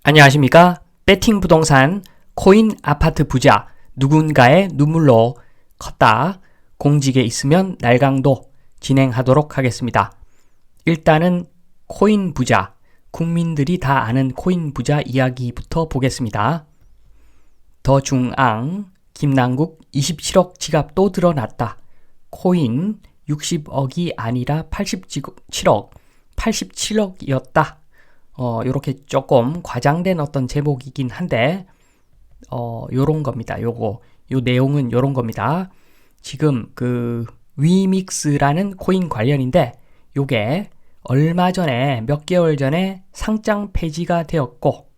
안녕하십니까? 배팅 부동산 코인 아파트 부자 누군가의 눈물로 컸다. 공직에 있으면 날강도 진행하도록 하겠습니다. 일단은 코인 부자, 국민들이 다 아는 코인 부자 이야기부터 보겠습니다. 더중앙 김남국 27억 지갑 또 드러났다. 코인 60억이 아니라 87억이었다. 요렇게 조금 과장된 어떤 제목이긴 한데, 요런 겁니다. 요 내용은 요런 겁니다. 지금 위믹스라는 코인 관련인데, 요게 얼마 전에, 몇 개월 전에 상장 폐지가 되었고,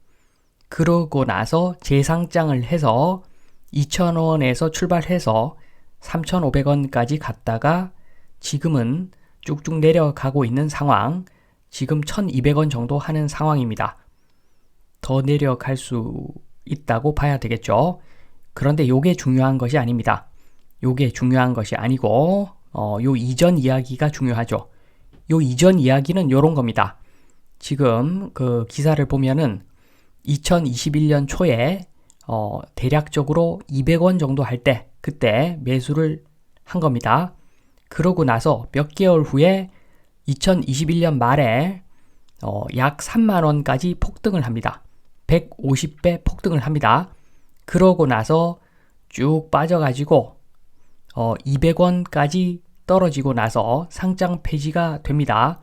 그러고 나서 재상장을 해서 2,000원에서 출발해서 3,500원까지 갔다가 지금은 쭉쭉 내려가고 있는 상황, 지금 1,200원 정도 하는 상황입니다. 더 내려갈 수 있다고 봐야 되겠죠. 그런데 요게 중요한 것이 아닙니다. 요게 중요한 것이 아니고 요 이전 이야기가 중요하죠. 요 이전 이야기는 요런 겁니다. 지금 그 기사를 보면은 2021년 초에 대략적으로 200원 정도 할 때 그때 매수를 한 겁니다. 그러고 나서 몇 개월 후에 2021년 말에 약 3만원까지 폭등을 합니다. 150배 폭등을 합니다. 그러고 나서 쭉 빠져가지고 200원까지 떨어지고 나서 상장 폐지가 됩니다.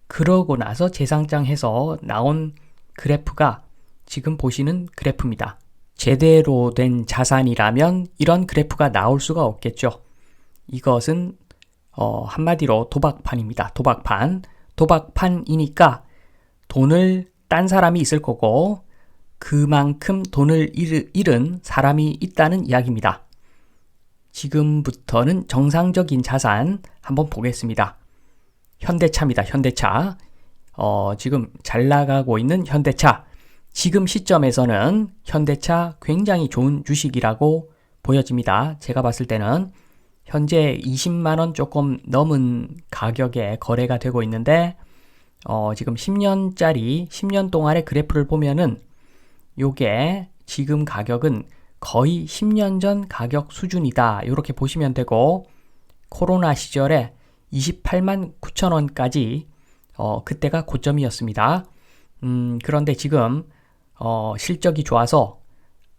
그러고 나서 재상장해서 나온 그래프가 지금 보시는 그래프입니다. 제대로 된 자산이라면 이런 그래프가 나올 수가 없겠죠. 이것은 한마디로 도박판입니다. 도박판이니까 돈을 딴 사람이 있을 거고 그만큼 돈을 잃은 사람이 있다는 이야기입니다. 지금부터는 정상적인 자산 한번 보겠습니다. 현대차입니다. 현대차. 지금 잘 나가고 있는 현대차. 지금 시점에서는 현대차 굉장히 좋은 주식이라고 보여집니다. 제가 봤을 때는 현재 20만원 조금 넘은 가격에 거래가 되고 있는데 지금 10년 동안의 그래프를 보면은 요게 지금 가격은 거의 10년 전 가격 수준이다. 이렇게 보시면 되고 코로나 시절에 28만 9천원까지 그때가 고점이었습니다. 그런데 지금 실적이 좋아서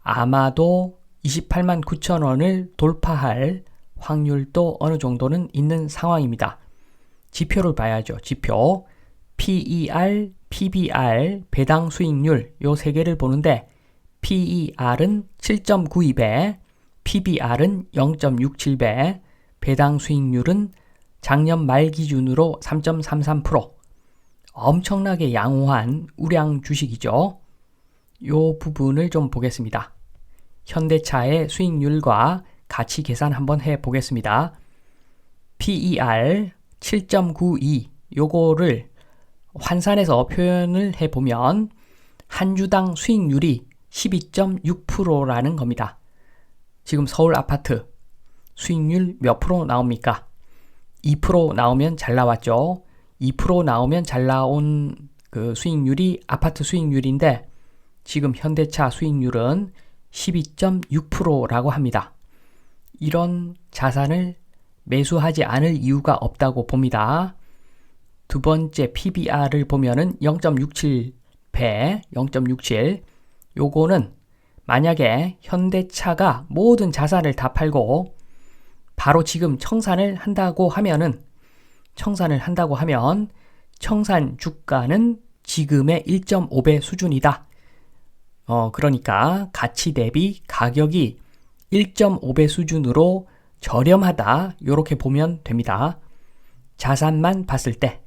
아마도 28만 9천원을 돌파할 확률도 어느 정도는 있는 상황입니다. 지표를 봐야죠. 지표. PER, PBR, 배당 수익률 요 세 개를 보는데 PER은 7.92배, PBR은 0.67배, 배당 수익률은 작년 말 기준으로 3.33%. 엄청나게 양호한 우량 주식이죠. 요 부분을 좀 보겠습니다. 현대차의 수익률과 가치 계산 한번 해 보겠습니다. PER 7.92 요거를 환산해서 표현을 해 보면 한 주당 수익률이 12.6%라는 겁니다. 지금 서울 아파트 수익률 몇 프로 나옵니까? 2% 나오면 잘 나왔죠. 2% 나오면 잘 나온 그 수익률이 아파트 수익률인데 지금 현대차 수익률은 12.6%라고 합니다. 이런 자산을 매수하지 않을 이유가 없다고 봅니다. 두 번째 PBR을 보면은 0.67배, 0.67. 요거는 만약에 현대차가 모든 자산을 다 팔고 바로 지금 청산을 한다고 하면 청산 주가는 지금의 1.5배 수준이다. 그러니까 가치 대비 가격이 1.5배 수준으로 저렴하다. 이렇게 보면 됩니다. 자산만 봤을 때.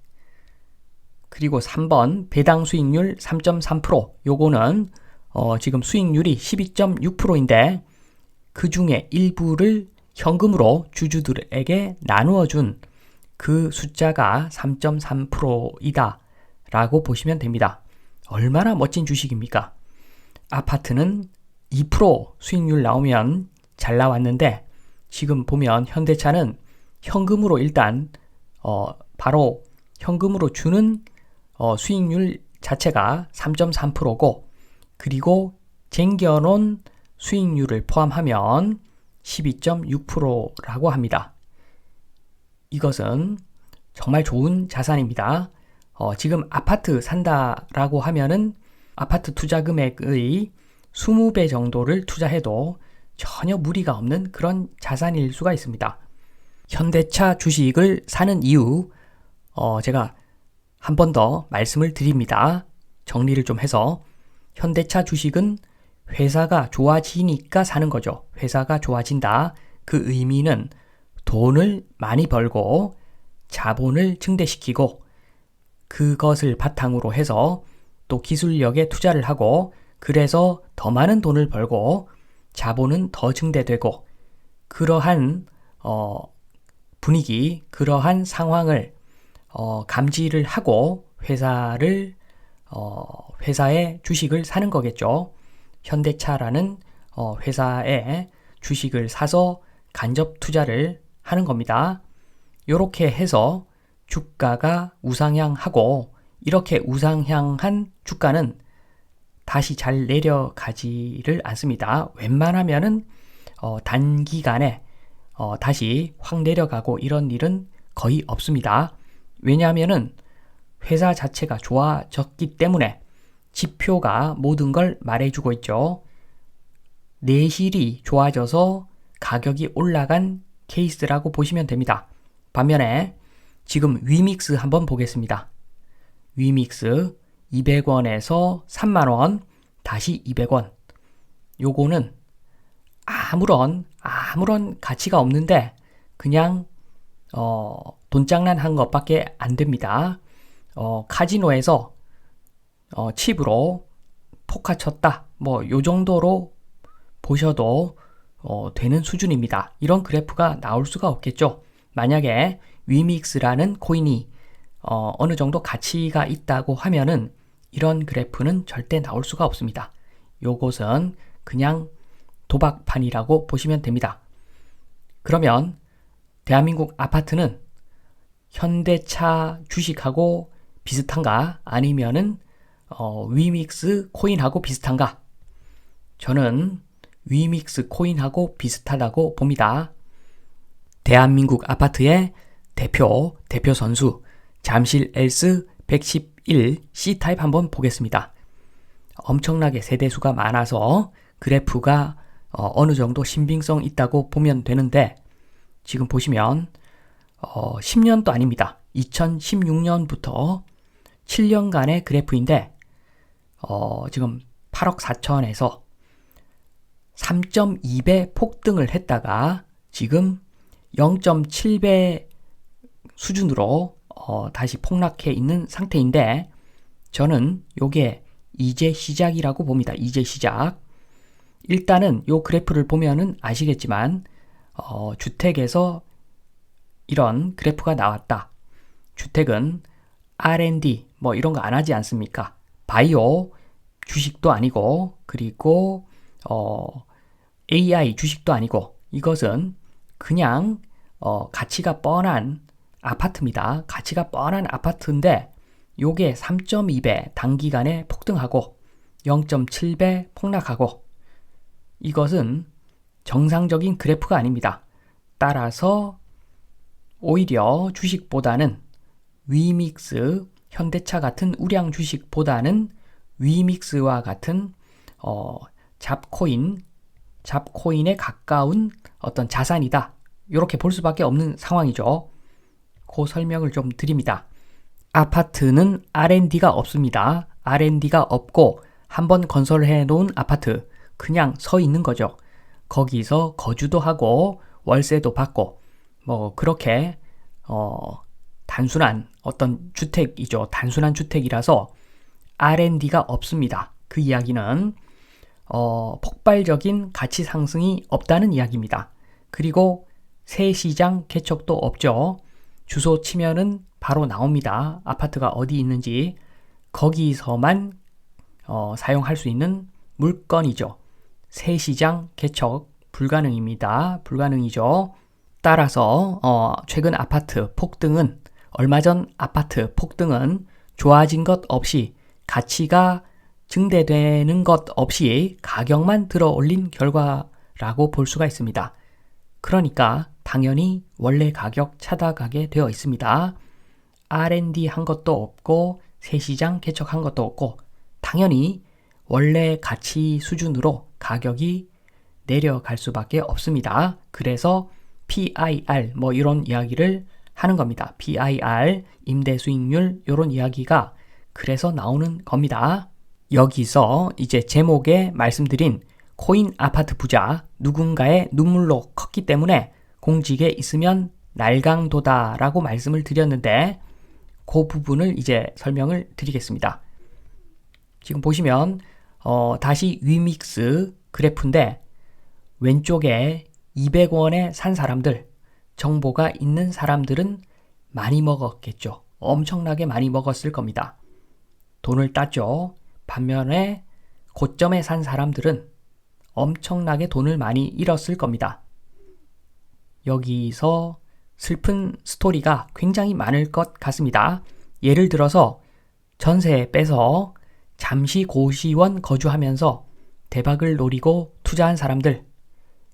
그리고 3번 배당 수익률 3.3%. 요거는 지금 수익률이 12.6%인데 그 중에 일부를 현금으로 주주들에게 나누어준 그 숫자가 3.3%이다. 라고 보시면 됩니다. 얼마나 멋진 주식입니까? 아파트는 2% 수익률 나오면 잘 나왔는데 지금 보면 현대차는 현금으로 일단 바로 현금으로 주는 수익률 자체가 3.3%고 그리고 쟁겨놓은 수익률을 포함하면 12.6%라고 합니다. 이것은 정말 좋은 자산입니다. 지금 아파트 산다라고 하면은 아파트 투자 금액의 20배 정도를 투자해도 전혀 무리가 없는 그런 자산일 수가 있습니다. 현대차 주식을 사는 이유, 제가 한 번 더 말씀을 드립니다. 정리를 좀 해서 현대차 주식은 회사가 좋아지니까 사는 거죠. 회사가 좋아진다. 그 의미는 돈을 많이 벌고 자본을 증대시키고 그것을 바탕으로 해서 또 기술력에 투자를 하고 그래서 더 많은 돈을 벌고 자본은 더 증대되고 그러한 분위기, 그러한 상황을 감지를 하고 회사의 주식을 사는 거겠죠. 현대차라는 회사의 주식을 사서 간접 투자를 하는 겁니다. 이렇게 해서 주가가 우상향하고 이렇게 우상향한 주가는 다시 잘 내려가지를 않습니다. 웬만하면은 단기간에 다시 확 내려가고 이런 일은 거의 없습니다. 왜냐하면은 회사 자체가 좋아졌기 때문에 지표가 모든 걸 말해주고 있죠. 내실이 좋아져서 가격이 올라간 케이스라고 보시면 됩니다. 반면에 지금 위믹스 한번 보겠습니다. 위믹스 200원에서 3만원, 다시 200원. 요거는 아무런 가치가 없는데 그냥 돈장난한 것밖에 안 됩니다. 카지노에서 칩으로 포카 쳤다. 뭐 요 정도로 보셔도 되는 수준입니다. 이런 그래프가 나올 수가 없겠죠. 만약에 위믹스라는 코인이 어느 정도 가치가 있다고 하면은 이런 그래프는 절대 나올 수가 없습니다. 요것은 그냥 도박판이라고 보시면 됩니다. 그러면 대한민국 아파트는 현대차 주식하고 비슷한가? 아니면은 위믹스 코인하고 비슷한가? 저는 위믹스 코인하고 비슷하다고 봅니다. 대한민국 아파트의 대표 선수 잠실 엘스 111 C타입 한번 보겠습니다. 엄청나게 세대수가 많아서 그래프가 어느 정도 신빙성 있다고 보면 되는데 지금 보시면 10년도 아닙니다. 2016년부터 7년간의 그래프인데 지금 8억 4천에서 3.2배 폭등을 했다가 지금 0.7배 수준으로 다시 폭락해 있는 상태인데 저는 요게 이제 시작이라고 봅니다. 이제 시작. 일단은 요 그래프를 보면은 아시겠지만 주택에서 이런 그래프가 나왔다. 주택은 R&D 뭐 이런 거 안 하지 않습니까? 바이오 주식도 아니고 그리고 AI 주식도 아니고 이것은 그냥 가치가 뻔한 아파트입니다. 가치가 뻔한 아파트인데 요게 3.2배 단기간에 폭등하고 0.7배 폭락하고 이것은 정상적인 그래프가 아닙니다. 따라서 오히려 주식보다는 위믹스, 현대차 같은 우량 주식보다는 위믹스와 같은 잡코인에 가까운 어떤 자산이다. 이렇게 볼 수밖에 없는 상황이죠. 그 설명을 좀 드립니다. 아파트는 R&D가 없습니다. R&D가 없고 한번 건설해 놓은 아파트 그냥 서 있는 거죠. 거기서 거주도 하고 월세도 받고 뭐 그렇게 단순한 어떤 주택이죠. 단순한 주택이라서 R&D가 없습니다. 그 이야기는 폭발적인 가치 상승이 없다는 이야기입니다. 그리고 새 시장 개척도 없죠. 주소 치면은 바로 나옵니다. 아파트가 어디 있는지 거기서만 사용할 수 있는 물건이죠. 새 시장 개척 불가능입니다. 불가능이죠. 따라서 최근 아파트 폭등은 얼마 전 아파트 폭등은 좋아진 것 없이 가치가 증대되는 것 없이 가격만 들어 올린 결과라고 볼 수가 있습니다. 그러니까 당연히 원래 가격 찾아가게 되어 있습니다. R&D 한 것도 없고 새 시장 개척한 것도 없고 당연히 원래 가치 수준으로 가격이 내려갈 수밖에 없습니다. 그래서 PIR 뭐 이런 이야기를 하는 겁니다. PIR, 임대 수익률 이런 이야기가 그래서 나오는 겁니다. 여기서 이제 제목에 말씀드린 코인 아파트 부자 누군가의 눈물로 컸기 때문에 공직에 있으면 날강도다라고 말씀을 드렸는데 그 부분을 이제 설명을 드리겠습니다. 지금 보시면 다시 위믹스 그래프인데 왼쪽에 200원에 산 사람들, 정보가 있는 사람들은 많이 먹었겠죠. 엄청나게 많이 먹었을 겁니다. 돈을 땄죠. 반면에 고점에 산 사람들은 엄청나게 돈을 많이 잃었을 겁니다. 여기서 슬픈 스토리가 굉장히 많을 것 같습니다. 예를 들어서 전세 빼서 잠시 고시원 거주하면서 대박을 노리고 투자한 사람들,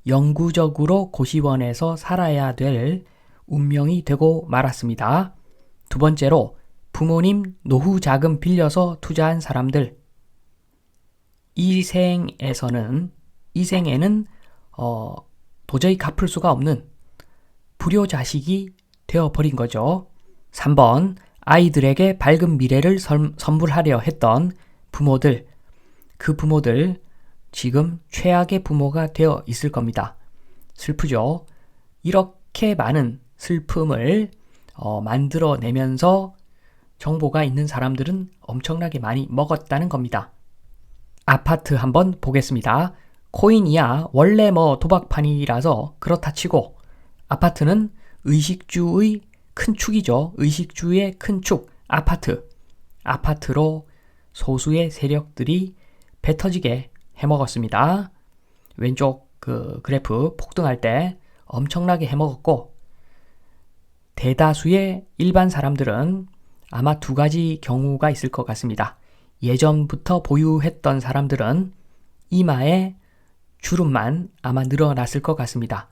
영구적으로 고시원에서 살아야 될 운명이 되고 말았습니다. 두 번째로 부모님 노후 자금 빌려서 투자한 사람들, 이 생에는 도저히 갚을 수가 없는 불효자식이 되어버린 거죠. 3번 아이들에게 밝은 미래를 선물하려 했던 부모들, 그 부모들 지금 최악의 부모가 되어 있을 겁니다. 슬프죠? 이렇게 많은 슬픔을 만들어내면서 정보가 있는 사람들은 엄청나게 많이 먹었다는 겁니다. 아파트 한번 보겠습니다. 코인이야 원래 도박판이라서 그렇다 치고 아파트는 의식주의 큰 축이죠. 의식주의 큰 축, 아파트. 아파트로 소수의 세력들이 배 터지게 해먹었습니다. 왼쪽 그 그래프 폭등할 때 엄청나게 해먹었고 대다수의 일반 사람들은 아마 두 가지 경우가 있을 것 같습니다. 예전부터 보유했던 사람들은 이마에 주름만 아마 늘어났을 것 같습니다.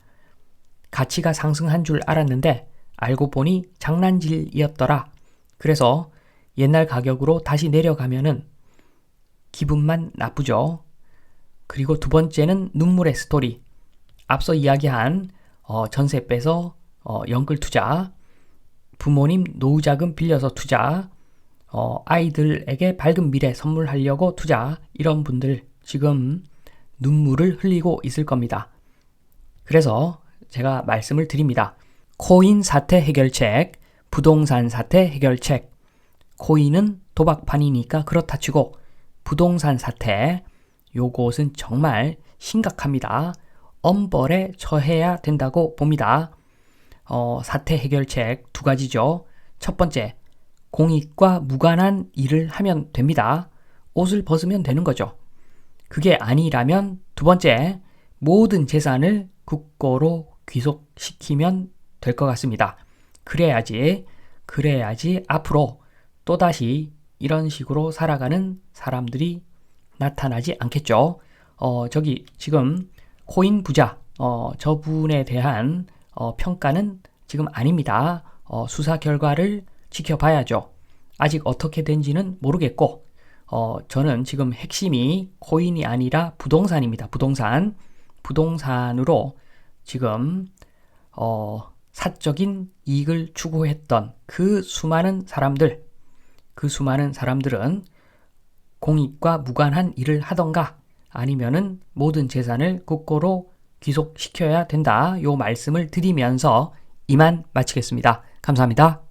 가치가 상승한 줄 알았는데 알고 보니 장난질이었더라. 그래서 옛날 가격으로 다시 내려가면은 기분만 나쁘죠. 그리고 두 번째는 눈물의 스토리. 앞서 이야기한 전세 빼서 연끌 투자, 부모님 노후자금 빌려서 투자, 아이들에게 밝은 미래 선물하려고 투자, 이런 분들 지금 눈물을 흘리고 있을 겁니다. 그래서 제가 말씀을 드립니다. 코인 사태 해결책, 부동산 사태 해결책. 코인은 도박판이니까 그렇다 치고 부동산 사태, 요것은 정말 심각합니다. 엄벌에 처해야 된다고 봅니다. 사태 해결책 두 가지죠. 첫 번째, 공익과 무관한 일을 하면 됩니다. 옷을 벗으면 되는 거죠. 그게 아니라면 두 번째, 모든 재산을 국고로 귀속시키면 될 것 같습니다. 그래야지 앞으로 또다시 이런 식으로 살아가는 사람들이 나타나지 않겠죠. 저기 지금 코인 부자 저분에 대한 평가는 지금 아닙니다. 수사 결과를 지켜봐야죠. 아직 어떻게 된지는 모르겠고 저는 지금 핵심이 코인이 아니라 부동산입니다. 부동산으로 지금 사적인 이익을 추구했던 그 수많은 사람들은 공익과 무관한 일을 하던가 아니면은 모든 재산을 국고로 귀속시켜야 된다. 요 말씀을 드리면서 이만 마치겠습니다. 감사합니다.